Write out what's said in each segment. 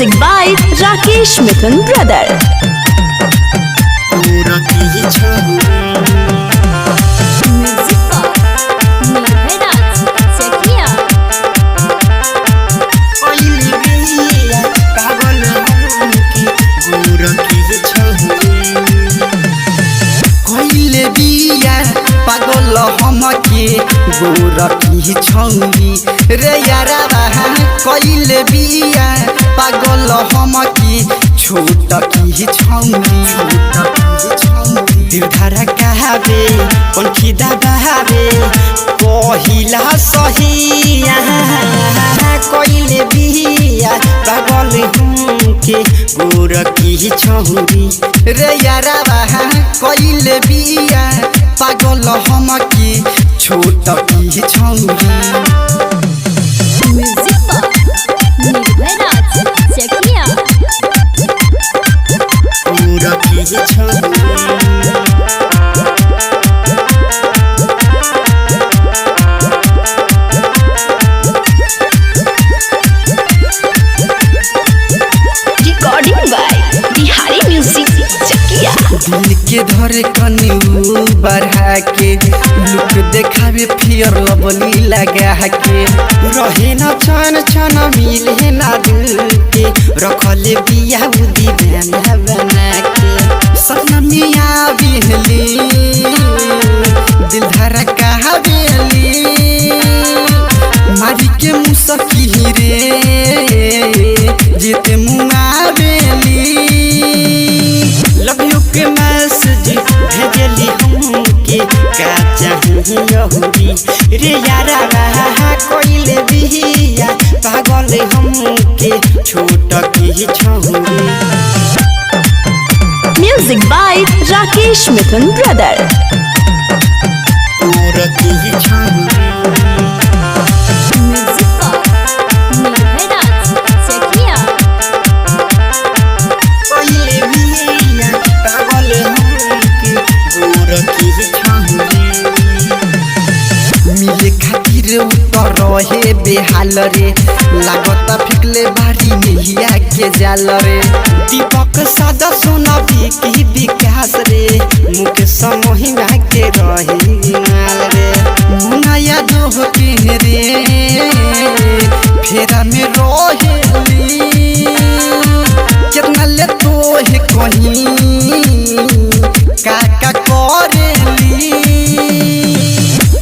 Music by Rakesh Mithun Brother. पागल हमके गोरखी छौरी रे यारा कइले बिया पागल हमके छोट की छौरी दिलधारा कहाबे पंखी दबाबे पहिला सहिया कइले बिया पागल हमके गोरखी छौरी रे यारा कइले बिया पागल हमके छोट की छौरी दिल के धरे कन्यू बढ़ा के लुक देखावे फिर लबली लगा के रहे न छन छन मिले ना दिल के रखले बिया उदी बना बना के सपना मिया बिहली दिल धरा कहा बेली मारी के मुसकी रे जीते मुआ बेली लव यू के मैसेज भेजली हमके का चाहिए रे यारा कइले बिया पागल हमके छोट की छौरी Music by Rakesh Mithun Brother. मिले खातिर उतर रहे बेहाल रे लागत फिकले बारी नहिया के जाल रे दीपक सादा सोना की विकास रे मुके समहिना के रही माल रे मुनाया दो के रे फेरा में रहेली कितना ले तो है कहीं काका करेली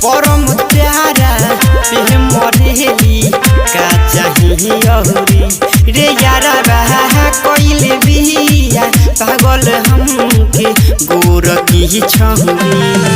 परम प्यारा पे मरेली का चाहिए रे यारा कइले बिया पागल हमके गोरखी छौरी।